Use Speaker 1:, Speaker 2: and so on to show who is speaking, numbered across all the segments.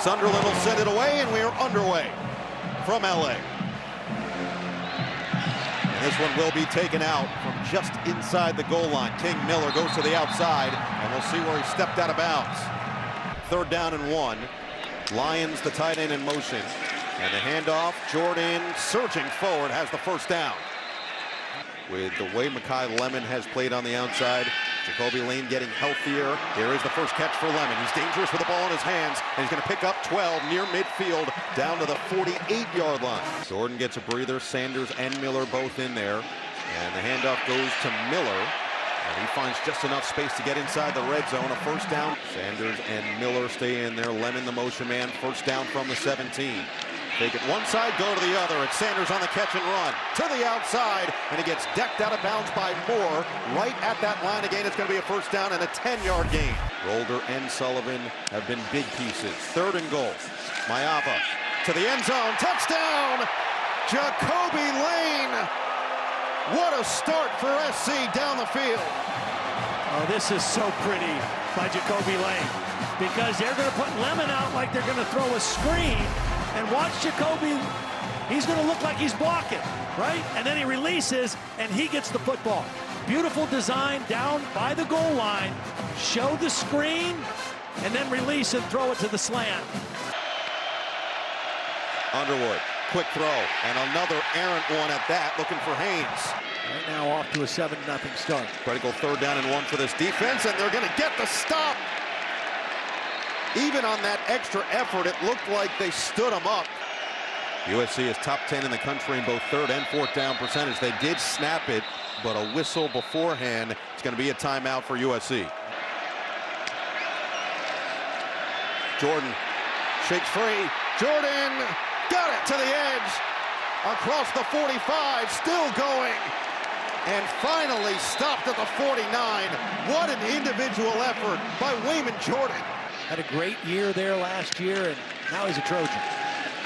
Speaker 1: Sunderland will send it away, and we are underway from LA. And this one will be taken out from just inside the goal line. King Miller goes to the outside, and we'll see where he stepped out of bounds. 3rd down and 1. Lions, the tight end, in motion. And the handoff, Jordan surging forward, has the 1st down. With the way Mekhi Lemon has played on the outside, Jacoby Lane getting healthier. Here is the first catch for Lemon. He's dangerous with the ball in his hands, and he's going to pick up 12 near midfield down to the 48-yard line. Jordan gets a breather. Sanders and Miller both in there. And the handoff goes to Miller. And he finds just enough space to get inside the red zone. A 1st down. Sanders and Miller stay in there. Lemon, the motion man. 1st down from the 17. Take it one side, go to the other. It's Sanders on the catch and run to the outside, and he gets decked out of bounds by Moore. Right at that line again. It's going to be a 1st down and a 10-yard gain. Rolder and Sullivan have been big pieces. 3rd and goal. Mayava to the end zone. Touchdown! Jacoby Lane. What a start for SC down the field.
Speaker 2: Oh, this is so pretty by Jacoby Lane, because they're going to put Lemon out like they're going to throw a screen. And watch Jacoby, he's going to look like he's blocking, right? And then he releases, and he gets the football. Beautiful design down by the goal line. Show the screen, and then release and throw it to the slant.
Speaker 1: Underwood, quick throw, and another errant one at that, looking for Haynes.
Speaker 2: Right now off to a 7-0 start.
Speaker 1: Critical 3rd down and 1 for this defense, and they're going to get the stop. Even on that extra effort, it looked like they stood them up. USC is top 10 in the country in both 3rd and 4th down percentage. They did snap it, but a whistle beforehand. It's going to be a timeout for USC. Jordan shakes free. Jordan got it to the edge. Across the 45, still going. And finally stopped at the 49. What an individual effort by Wayman Jordan.
Speaker 2: Had a great year there last year, and now he's a Trojan.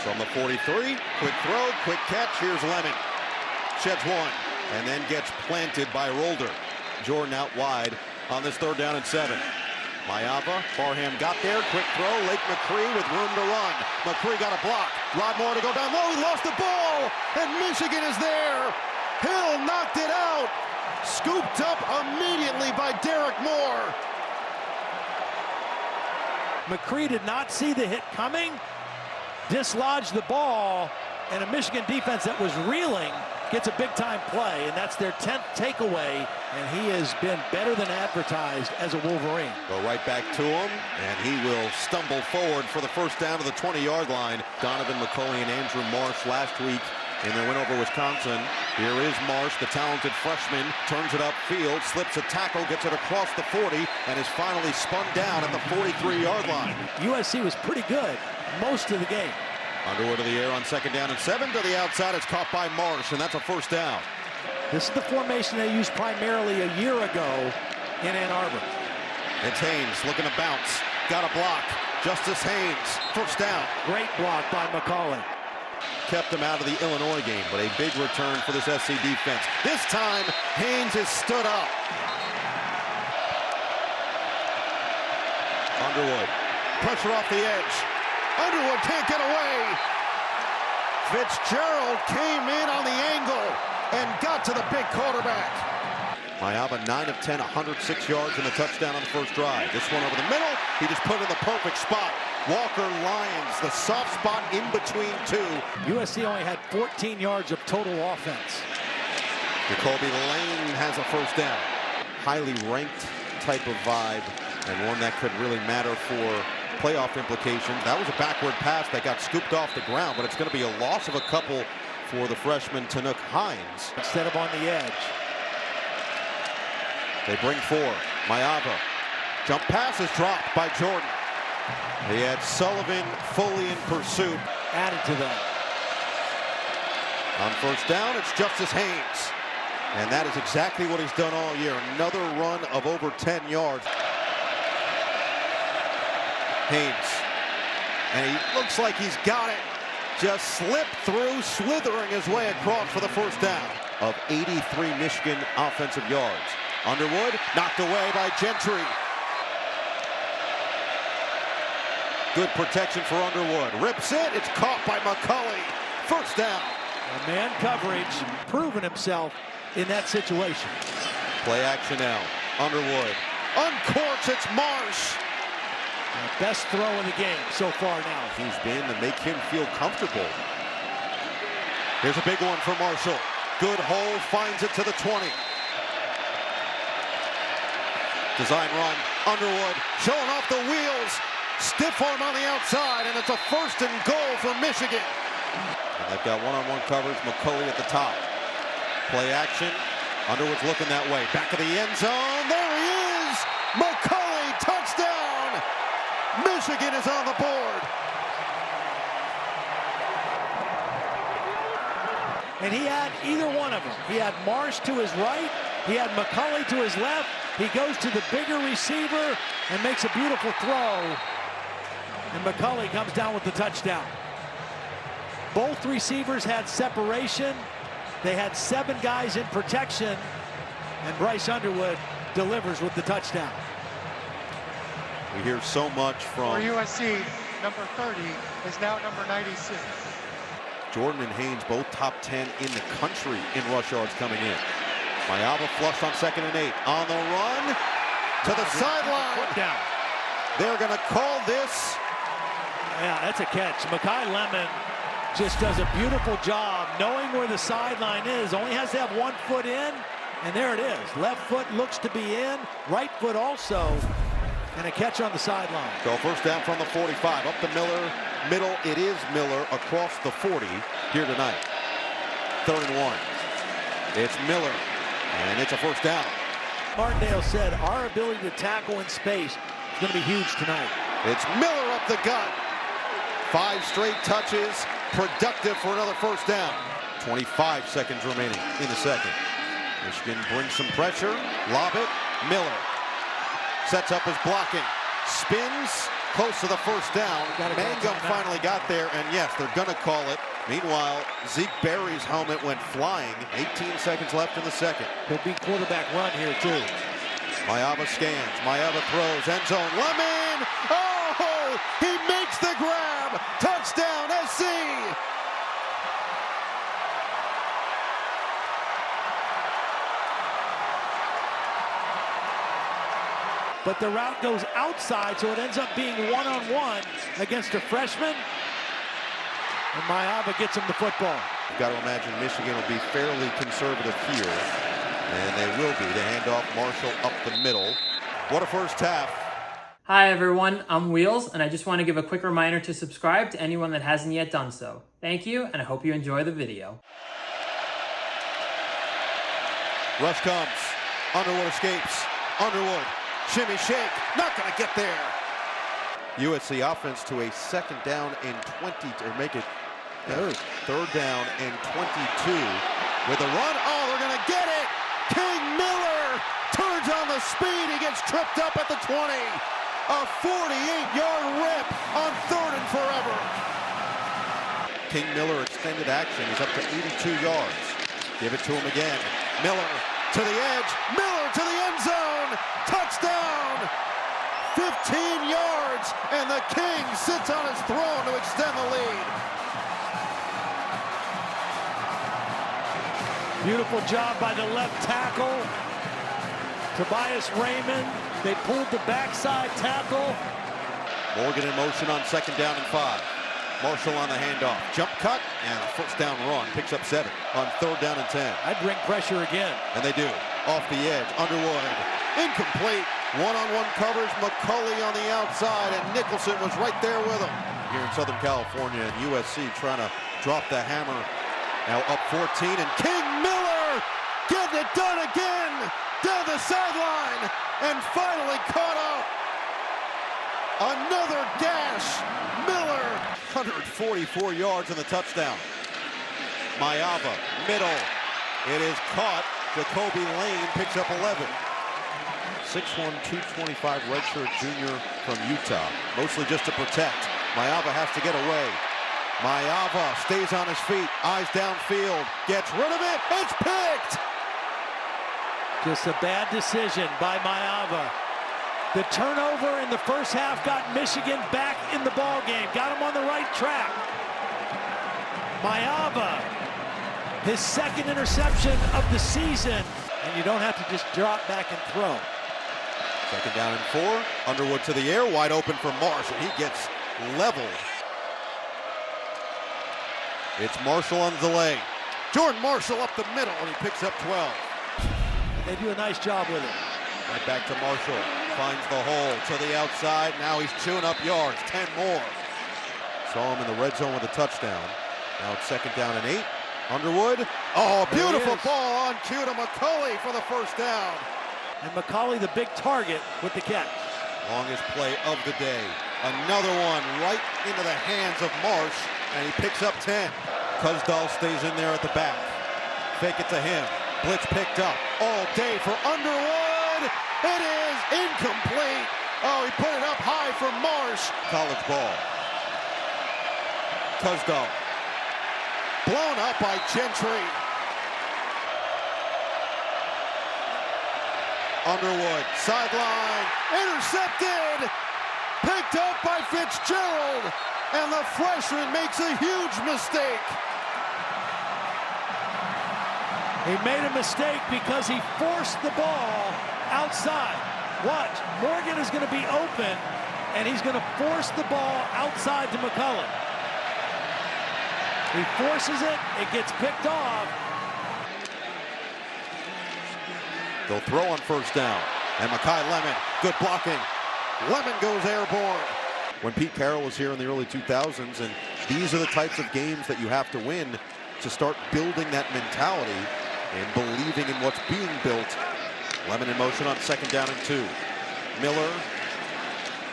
Speaker 1: From the 43, quick throw, quick catch. Here's Lemon. Sheds one, and then gets planted by Rolder. Jordan out wide on this 3rd down and 7. Mayava, Barham got there, quick throw. Lake McCree with room to run. McCree got a block. Rod Moore to go down low. He lost the ball, and Michigan is there. Hill knocked it out. Scooped up immediately by Derek Moore.
Speaker 2: McCree did not see the hit coming, dislodged the ball, and a Michigan defense that was reeling gets a big-time play, and that's their 10th takeaway, and he has been better than advertised as a Wolverine.
Speaker 1: Go right back to him, and he will stumble forward for the 1st down to the 20-yard line. Donovan McCulley and Andrew Marsh last week in their win over Wisconsin. Here is Marsh, the talented freshman, turns it upfield, slips a tackle, gets it across the 40, and is finally spun down at the 43-yard line.
Speaker 2: USC was pretty good most of the game.
Speaker 1: Underwood to the air on 2nd down and 7. To the outside, it's caught by Marsh, and that's a 1st down.
Speaker 2: This is the formation they used primarily a year ago in Ann Arbor.
Speaker 1: It's Haynes looking to bounce. Got a block. Justice Haynes, 1st down.
Speaker 2: Great block by McCauley.
Speaker 1: Kept him out of the Illinois game, but a big return for this SC defense. This time, Haynes is stood up. Underwood, pressure off the edge. Underwood can't get away. Fitzgerald came in on the angle and got to the big quarterback. Mayava 9 of 10, 106 yards and a touchdown on the 1st drive. This one over the middle, he just put it in the perfect spot. Walker Lyons, the soft spot in between 2.
Speaker 2: USC only had 14 yards of total offense.
Speaker 1: Jacoby Lane has a 1st down. Highly ranked type of vibe, and one that could really matter for playoff implications. That was a backward pass that got scooped off the ground, but it's going to be a loss of a couple for the freshman Tanook Hines.
Speaker 2: Instead of on the edge.
Speaker 1: They bring 4. Mayava. Jump pass is dropped by Jordan. He had Sullivan fully in pursuit.
Speaker 2: Added to that.
Speaker 1: On 1st down, it's Justice Haynes. And that is exactly what he's done all year. Another run of over 10 yards. Haynes. And he looks like he's got it. Just slipped through, slithering his way across for the 1st down of 83 Michigan offensive yards. Underwood knocked away by Gentry. Good protection for Underwood. Rips it. It's caught by McCulley. First down.
Speaker 2: Man coverage, proven himself in that situation.
Speaker 1: Play action now. Underwood. Uncorks. It's Marsh.
Speaker 2: The best throw in the game so far now.
Speaker 1: He's been to make him feel comfortable. Here's a big one for Marshall. Good hole. Finds it to the 20. Design run. Underwood showing off the wheels. Stiff arm on the outside, and it's a 1st and goal for Michigan. And they've got one-on-one coverage. McCulley at the top. Play action. Underwood's looking that way. Back of the end zone. There he is. McCulley, touchdown. Michigan is on the board.
Speaker 2: And he had either one of them. He had Marsh to his right. He had McCulley to his left. He goes to the bigger receiver and makes a beautiful throw. And McCulley comes down with the touchdown. Both receivers had separation. They had 7 guys in protection. And Bryce Underwood delivers with the touchdown.
Speaker 1: We hear so much from...
Speaker 3: For USC, number 30 is now number 96.
Speaker 1: Jordan and Haynes, both top 10 in the country in rush yards coming in. Mayava flushed on 2nd and 8. On the run to the sideline.
Speaker 2: Down.
Speaker 1: They're going to call this.
Speaker 2: Yeah, that's a catch. Mekhi Lemon just does a beautiful job knowing where the sideline is. Only has to have 1 foot in, and there it is. Left foot looks to be in, right foot also, and a catch on the sideline.
Speaker 1: So first down from the 45, up to Miller, middle. It is Miller across the 40 here tonight. 3rd and 1. It's Miller, and it's a first down.
Speaker 2: Martindale said our ability to tackle in space is going to be huge tonight.
Speaker 1: It's Miller up the gut. 5 straight touches, productive for another first down. 25 seconds remaining in the second. Michigan brings some pressure, lob it, Miller sets up his blocking, spins, close to the first down. Mangum finally got there, and yes, they're gonna call it. Meanwhile, Zeke Berry's helmet went flying. 18 seconds left in the second.
Speaker 2: Could be quarterback run here too.
Speaker 1: Mayava scans, Mayava throws, end zone, Lemon! Oh, he makes the grab! Touchdown, SC!
Speaker 2: But the route goes outside, so it ends up being one-on-one against a freshman. And Mayava gets him the football.
Speaker 1: You've got to imagine Michigan will be fairly conservative here. And they will be. The handoff, Marshall up the middle. What a first half.
Speaker 4: Hi everyone, I'm Wheels, and I just want to give a quick reminder to subscribe to anyone that hasn't yet done so. Thank you, and I hope you enjoy the video.
Speaker 1: Rush comes. Underwood escapes. Underwood. Shimmy shake, not gonna get there. USC offense to a 2nd down and 20, or make it 3rd down and 22. With a run, oh, they're gonna get it. King Miller turns on the speed, he gets tripped up at the 20. A 48-yard rip on 3rd and forever. King Miller extended action, he's up to 82 yards. Give it to him again. Miller to the edge, Miller to the end zone, touchdown! 15 yards, and the King sits on his throne to extend the lead.
Speaker 2: Beautiful job by the left tackle. Tobias Raymond, they pulled the backside tackle.
Speaker 1: Morgan in motion on 2nd down and 5. Marshall on the handoff, jump cut, and a first down run, picks up 7 on 3rd down and 10.
Speaker 2: I'd bring pressure again.
Speaker 1: And they do, off the edge, Underwood, incomplete, one-on-one coverage, McCulley on the outside, and Nicholson was right there with him. Here in Southern California, and USC trying to drop the hammer, now up 14, and King Miller getting it done again, down the sideline, and finally caught up. Another dash, Miller, 144 yards in the touchdown. Mayava, middle, it is caught. Jacoby Lane picks up 11. 6'1", 225 redshirt junior from Utah, mostly just to protect. Mayava has to get away. Mayava stays on his feet, eyes downfield, gets rid of it, it's picked!
Speaker 2: Just a bad decision by Mayava. The turnover in the first half got Michigan back in the ball game, got them on the right track. Mayava, his second interception of the season, and you don't have to just drop back and throw.
Speaker 1: Second down and 4. Underwood to the air, wide open for Marsh, and he gets leveled. It's Marshall on delay. Jordan Marshall up the middle, and he picks up 12.
Speaker 2: And they do a nice job with it.
Speaker 1: Right back to Marshall. Finds the hole to the outside. Now he's chewing up yards. 10 more. Saw him in the red zone with a touchdown. Now it's second down and 8. Underwood. Oh, beautiful ball on cue to McCulley for the first down.
Speaker 2: And McCulley, the big target, with the catch.
Speaker 1: Longest play of the day. Another one right into the hands of Marsh, and he picks up 10. Cusdahl stays in there at the back. Fake it to him. Blitz picked up all day for Underwood. It is incomplete. Oh, he put it up high for Marsh. College ball. Cusdahl. Blown up by Gentry. Underwood, sideline, intercepted, picked up by Fitzgerald, and the freshman makes a huge mistake.
Speaker 2: He made a mistake because he forced the ball outside. Watch, Morgan is going to be open, and he's going to force the ball outside to McCulley. He forces it, it gets picked off.
Speaker 1: They'll throw on first down. And Makai Lemon, good blocking. Lemon goes airborne. When Pete Carroll was here in the early 2000s, and these are the types of games that you have to win to start building that mentality and believing in what's being built. Lemon in motion on second down and 2. Miller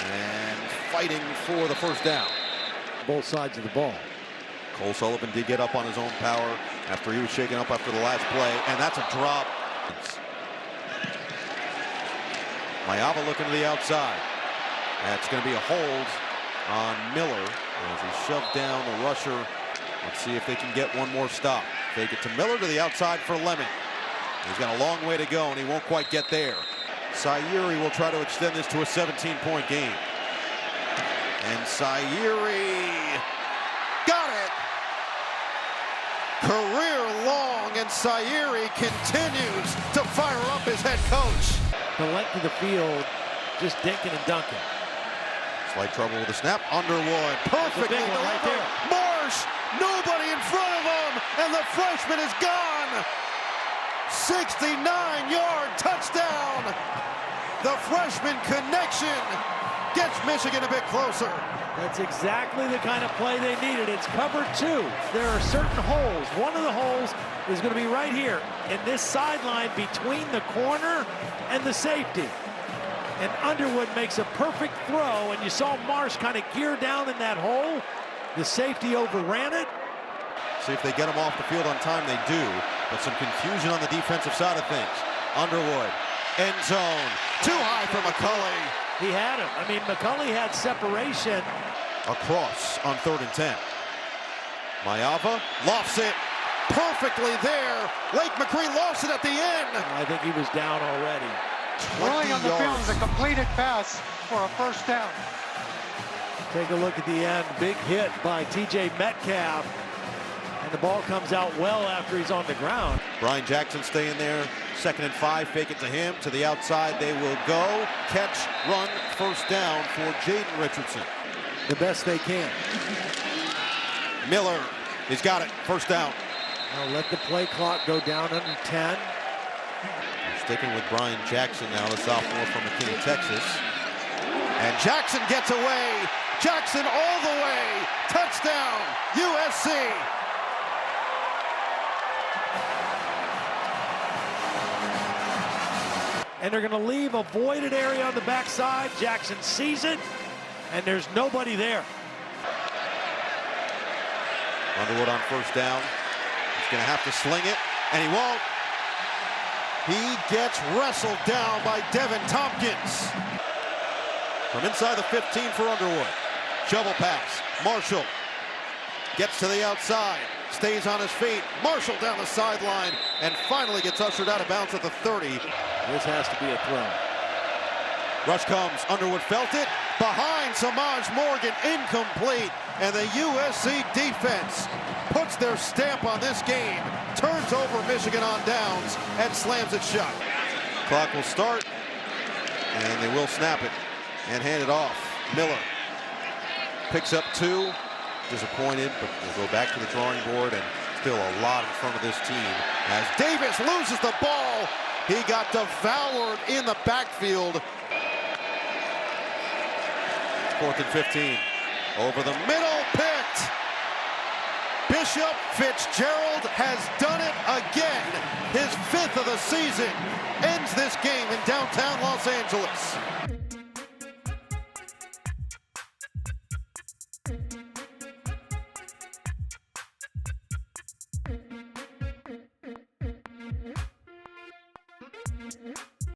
Speaker 1: and fighting for the first down.
Speaker 2: Both sides of the ball.
Speaker 1: Cole Sullivan did get up on his own power after he was shaken up after the last play, and that's a drop. Mayava looking to the outside. That's going to be a hold on Miller as he shoved down the rusher. Let's see if they can get one more stop. Fake it to Miller to the outside for Lemon. He's got a long way to go, and he won't quite get there. Sayuri will try to extend this to a 17-point game. And Sayuri got it. Career long, and Sayuri continues to fire up his head coach.
Speaker 2: The length of the field, just dinking and dunking.
Speaker 1: Slight trouble with the snap. Underwood, perfectly
Speaker 2: one right
Speaker 1: delivered. Marsh, nobody in front of him, and the freshman is gone. 69-yard touchdown. The freshman connection gets Michigan a bit closer.
Speaker 2: That's exactly the kind of play they needed. It's cover 2. There are certain holes. One of the holes is going to be right here in this sideline between the corner and the safety. And Underwood makes a perfect throw, and you saw Marsh kind of gear down in that hole. The safety overran it.
Speaker 1: See if they get him off the field on time. They do, but some confusion on the defensive side of things. Underwood, end zone, too high for McCulley.
Speaker 2: He had him. I mean, McCulley had separation.
Speaker 1: Across on 3rd and 10. Mayava lofts it perfectly there. Lake McCree lost it at the end.
Speaker 2: I think he was down already.
Speaker 3: Rolling on the field is a completed pass for a first down.
Speaker 2: Take a look at the end. Big hit by T.J. Metcalf. And the ball comes out well after he's on the ground.
Speaker 1: Brian Jackson staying there. 2nd and 5. Fake it to him. To the outside they will go. Catch, run, first down for Jaden Richardson.
Speaker 2: The best they can.
Speaker 1: Miller, he's got it. First down.
Speaker 2: Now let the play clock go down under 10.
Speaker 1: Sticking with Brian Jackson now, the sophomore from McKinney, Texas. And Jackson gets away. Jackson all the way. Touchdown, USC.
Speaker 2: And they're going to leave a voided area on the backside. Jackson sees it, and there's nobody there.
Speaker 1: Underwood on first down. He's going to have to sling it, and he won't. He gets wrestled down by Devin Tompkins. From inside the 15 for Underwood. Shovel pass. Marshall gets to the outside. Stays on his feet. Marshall down the sideline, and finally gets ushered out of bounds at the 30.
Speaker 2: This has to be a throw.
Speaker 1: Rush comes, Underwood felt it, behind Samaj Morgan, incomplete, and the USC defense puts their stamp on this game, turns over Michigan on downs, and slams it shut. Clock will start, and they will snap it and hand it off. Miller picks up 2, disappointed, but will go back to the drawing board, and still a lot in front of this team. As Davis loses the ball, he got devoured in the backfield. 4th and 15. Over the middle, picked. Bishop Fitzgerald has done it again. His 5th of the season ends this game in downtown Los Angeles.